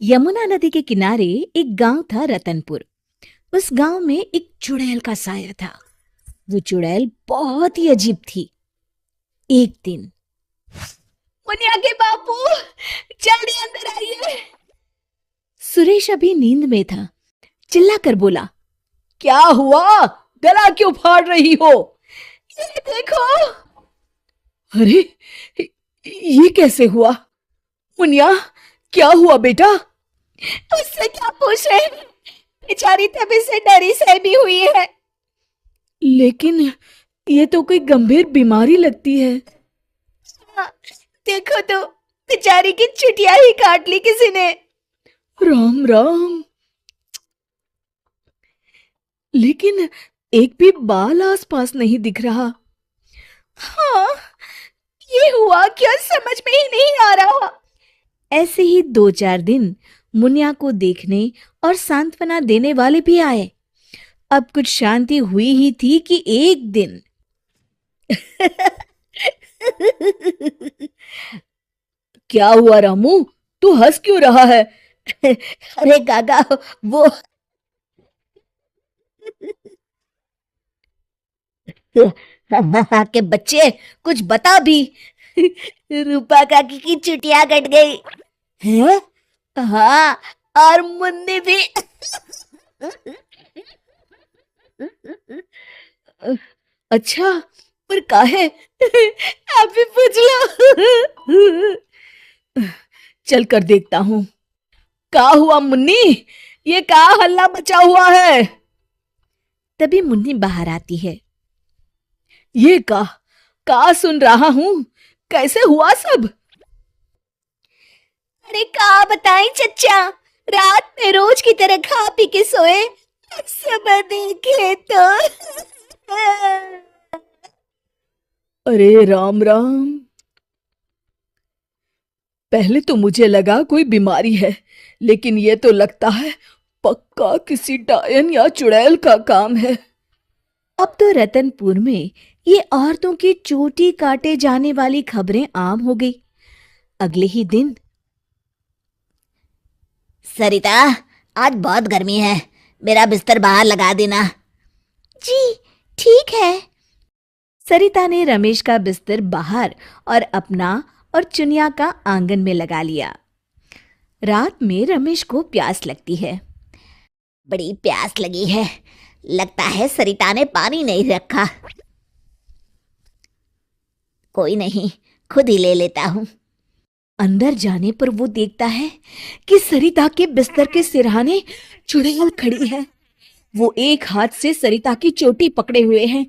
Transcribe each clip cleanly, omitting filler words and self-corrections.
यमुना नदी के किनारे एक गांव था, रतनपुर। उस गांव में एक चुड़ैल का साया था। वो चुड़ैल बहुत ही अजीब थी। एक दिन, मुनिया के बापू, जल्दी अंदर आइए। सुरेश अभी नींद में था, चिल्लाकर बोला, क्या हुआ? गला क्यों फाड़ रही हो? ये देखो। अरे, ये कैसे हुआ? मुनिया, क्या हुआ बेटा? उससे क्या पूछ रहे हैं? बेचारी तभी से डरी सहमी हुई है। लेकिन ये तो कोई गंभीर बीमारी लगती है। हाँ, देखो तो, बेचारी की चुटिया ही काट ली किसी ने। राम राम। लेकिन एक भी बाल आसपास नहीं दिख रहा। हाँ, ये हुआ क्या, समझ में ही नहीं आ रहा। ऐसे ही 2-4 दिन मुनिया को देखने और सांत्वना देने वाले भी आए। अब कुछ शांति हुई ही थी कि एक दिन क्या हुआ रामू, तू हंस क्यों रहा है? अरे काका, वो के बच्चे, कुछ बता भी। रूपा काकी की चुटिया कट गई है। हाँ, और मुन्नी भी। अच्छा, पर काहे? आप भी पूछ लो। चल कर देखता हूँ। का हुआ मुन्नी, ये का हल्ला मचा हुआ है? तभी मुन्नी बाहर आती है। ये का सुन रहा हूँ, कैसे हुआ सब? अरे का बताएं चच्चा, रात में रोज की तरह खा पी के सोए, सुबह देखे तो अरे राम राम। पहले तो मुझे लगा कोई बीमारी है, लेकिन ये तो लगता है पक्का किसी डायन या चुड़ैल का काम है। अब तो रतनपुर में ये औरतों की चोटी काटे जाने वाली खबरें आम हो गई। अगले ही दिन, सरिता, आज बहुत गर्मी है, मेरा बिस्तर बाहर लगा देना। जी ठीक है। सरिता ने रमेश का बिस्तर बाहर और अपना और चुनिया का आंगन में लगा लिया। रात में रमेश को प्यास लगती है। बड़ी प्यास लगी है, लगता है सरिता ने पानी नहीं रखा। कोई नहीं, खुद ही ले लेता हूँ। अंदर जाने पर वो देखता है कि सरिता के बिस्तर के सिरहाने चुड़ैल खड़ी है। वो एक हाथ से सरिता की चोटी पकड़े हुए है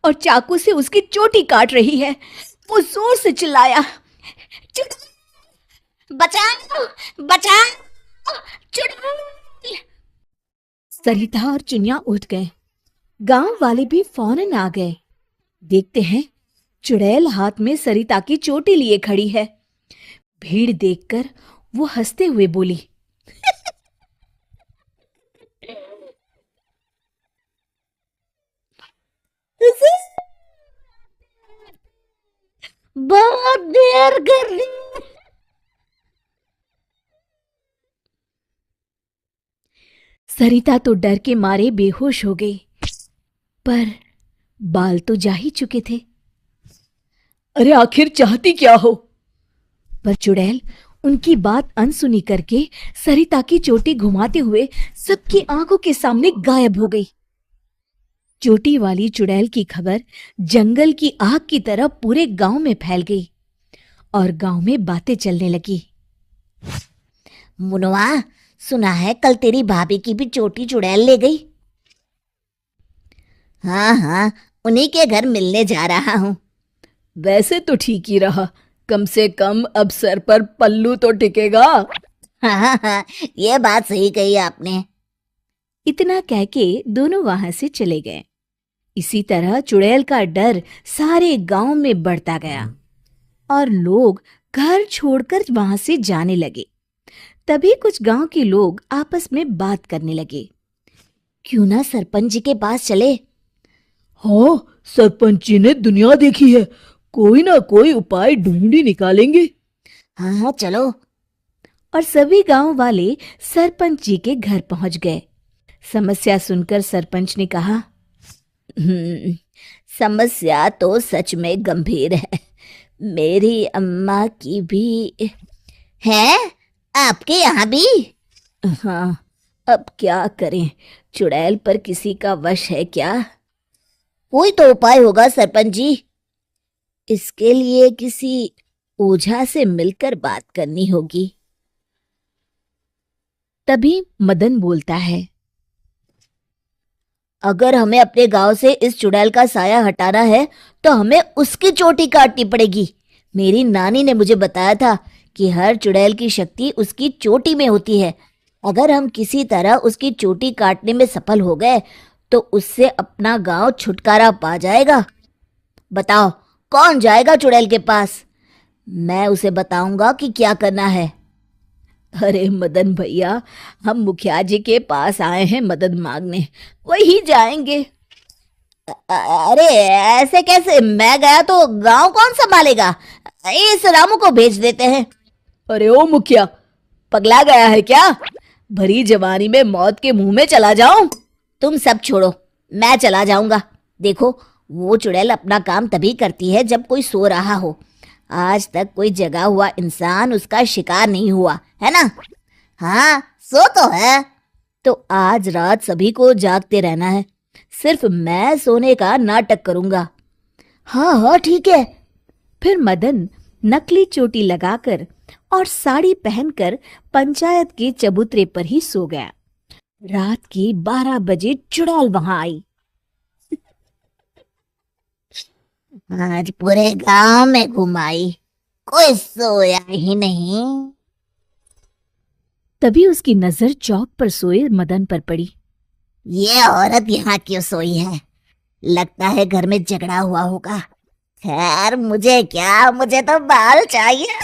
और चाकू से उसकी चोटी काट रही है। वो जोर से चिल्लाया, बचाओ, बचाओ, चुड़ैल। सरिता और चुनिया उठ गए। गांव वाले भी फौरन आ गए। देखते हैं, चुड़ैल हाथ में सरिता की चोटी लिए खड़ी है। भीड़ देखकर वो हंसते हुए बोली, बहुत देर कर ली। सरिता तो डर के मारे बेहोश हो गई, पर बाल तो जा ही चुके थे। अरे आखिर चाहती क्या हो? पर चुड़ैल उनकी बात अनसुनी करके सरिता की चोटी घुमाते हुए सबकी आंखों के सामने गायब हो गई। चोटी वाली चुड़ैल की खबर जंगल की आग की तरह पूरे गांव में फैल गई और गांव में बातें चलने लगी। मुनवा, सुना है कल तेरी भाभी की भी चोटी चुड़ैल ले गई। हाँ हाँ, उन्हीं के घर मिलने जा रहा हूँ। वैसे तो ठीक ही रहा, कम से कम अब सर पर पल्लू तो टिकेगा। हाँ हाँ, ये बात सही कही आपने। इतना कह के दोनों वहां से चले गए। इसी तरह चुड़ैल का डर सारे गांव में बढ़ता गया और लोग घर छोड़कर वहां से जाने लगे। तभी कुछ गांव के लोग आपस में बात करने लगे, क्यों ना सरपंच जी के पास चले। हाँ, सरपंच जी ने दुनिया देखी है, कोई ना कोई उपाय ढूंढ ही निकालेंगे। हाँ हाँ, चलो। और सभी गांव वाले सरपंच जी के घर पहुंच गए। समस्या सुनकर सरपंच ने कहा, समस्या तो सच में गंभीर है। मेरी अम्मा की भी है, आपके यहाँ भी? हाँ, अब क्या करें, चुड़ैल पर किसी का वश है क्या? कोई तो उपाय होगा सरपंच जी। इसके लिए किसी ओझा से मिलकर बात करनी होगी। तभी मदन बोलता है, अगर हमें अपने गांव से इस चुड़ैल का साया हटाना है तो हमें उसकी चोटी काटनी पड़ेगी। मेरी नानी ने मुझे बताया था कि हर चुड़ैल की शक्ति उसकी चोटी में होती है। अगर हम किसी तरह उसकी चोटी काटने में सफल हो गए तो उससे अपना गांव छुटकारा पा जाएगा। बताओ, कौन जाएगा चुड़ैल के पास? मैं उसे बताऊंगा कि क्या करना है। अरे मदन भैया, हम मुखिया जी के पास आए हैं मदद मांगने, वही जाएंगे। अरे ऐसे कैसे? मैं गया तो गांव कौन संभालेगा? इस रामू को भेज देते हैं। अरे ओ मुखिया, पगला गया है क्या? भरी जवानी में मौत के मुंह में चला जाऊं? तुम सब छोड़ो, मैं चला जाऊंगा। देखो, वो चुड़ैल अपना काम तभी करती है जब कोई सो रहा हो। आज तक कोई जगा हुआ इंसान उसका शिकार नहीं हुआ है ना? हाँ, सो तो है। तो आज रात सभी को जागते रहना है, सिर्फ मैं सोने का नाटक करूंगा। हाँ हाँ ठीक है। फिर मदन नकली चोटी लगाकर और साड़ी पहनकर पंचायत के चबूतरे पर ही सो गया। रात के 12 बजे चुड़ैल वहां आई। आज पूरे गांव में घुमाई, कोई सोया ही नहीं। तभी उसकी नजर चौक पर सोए मदन पर पड़ी। ये औरत यहाँ क्यों सोई है? लगता है घर में झगड़ा हुआ होगा। खैर, मुझे क्या, मुझे तो बाल चाहिए।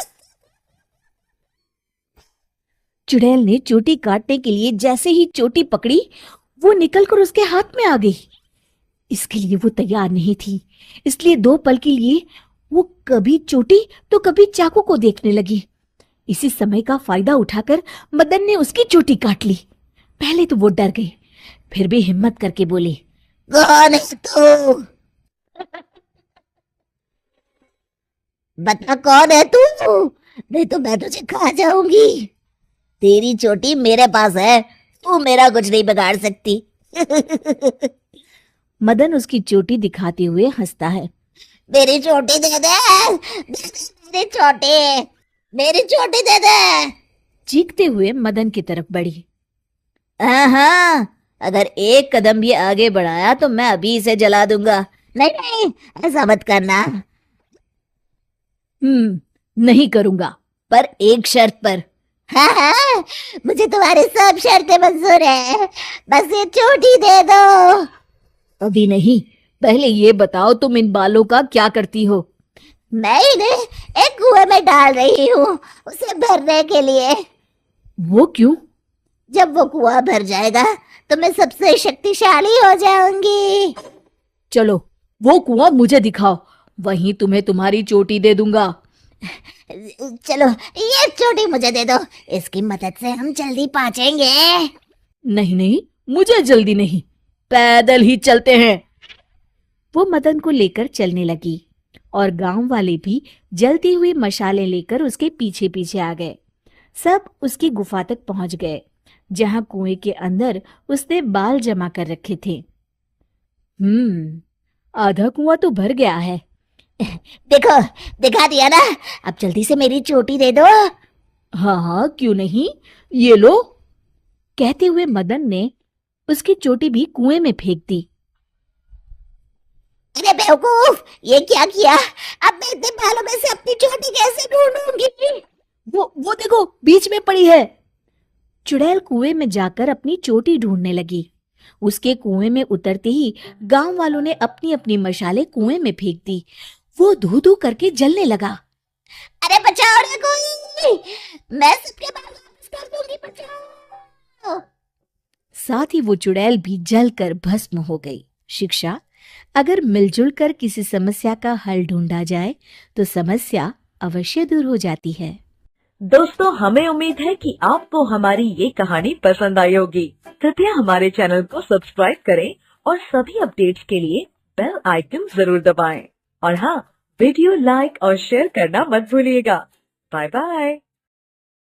चुड़ैल ने चोटी काटने के लिए जैसे ही चोटी पकड़ी, वो निकलकर उसके हाथ में आ गई। इसके लिए वो तैयार नहीं थी, इसलिए 2 पल के लिए वो कभी चोटी तो कभी चाकू को देखने लगी। इसी समय का फायदा उठाकर मदन ने उसकी चोटी काट ली। पहले तो वो डर गई, फिर भी हिम्मत करके बोली, कौन है तू? बता, कौन है तू? नहीं तो मैं तुझे खा जाऊंगी। तेरी चोटी मेरे पास है, तू मेरा कुछ नहीं बिगाड़ सकती। मदन उसकी चोटी दिखाते हुए हंसता है। मेरी चोटी दे दे, मेरी चोटी, मेरी चोटी दे दे। चीखते हुए मदन की तरफ बढ़ी। हाँ, अगर एक कदम भी आगे बढ़ाया तो मैं अभी इसे जला दूंगा। नहीं नहीं, ऐसा मत करना। नहीं करूंगा, पर एक शर्त पर। हाँ, मुझे तुम्हारी सब शर्तें मंजूर है, बस ये चोटी दे दो। अभी नहीं, पहले ये बताओ तुम इन बालों का क्या करती हो? मैं इन्हें एक कुएं में डाल रही हूँ, उसे भरने के लिए। वो क्यों? जब वो कुआं भर जाएगा तो मैं सबसे शक्तिशाली हो जाऊंगी। चलो, वो कुआं मुझे दिखाओ, वहीं तुम्हें तुम्हारी चोटी दे दूंगा। चलो, ये चोटी मुझे दे दो, इसकी मदद से हम जल्दी पहुंचेंगे। नहीं नहीं, मुझे जल्दी नहीं, पैदल ही चलते हैं। वो मदन को लेकर चलने लगी और गांव वाले भी जलती हुई मशालें लेकर उसके पीछे पीछे आ गए। सब उसकी गुफा तक पहुंच गए, जहां कुएं के अंदर उसने बाल जमा कर रखे थे। आधा कुआं तो भर गया है। देखो, दिखा दिया ना, अब जल्दी से मेरी चोटी दे दो। हाँ हाँ, क्यों नहीं, ये लो। कहते हुए मदन ने उसकी चोटी भी कुएं में फेंक दी। अरे बेवकूफ, ये क्या किया? अब मैं इतने बालों में से अपनी चोटी कैसे ढूंढूंगी? वो देखो, बीच में पड़ी है। चुड़ैल कुएं में जाकर अपनी चोटी ढूंढने लगी। उसके कुएं में उतरते ही गांव वालों ने अपनी अपनी मशालें कुएं में फेंक दी। वो धू धू करके जलने लगा। अरे बचाओ रे कोई, मैं सबके बाल वापस कर दूंगी, बचाओ। साथ ही वो चुड़ैल भी जलकर भस्म हो गई। शिक्षा: अगर मिलजुल कर किसी समस्या का हल ढूंढा जाए तो समस्या अवश्य दूर हो जाती है। दोस्तों, हमें उम्मीद है कि आपको हमारी ये कहानी पसंद आई होगी। कृपया हमारे चैनल को सब्सक्राइब करें और सभी अपडेट्स के लिए बेल आइकन जरूर दबाएं। और हाँ, वीडियो लाइक और शेयर करना मत भूलिएगा। Bye bye.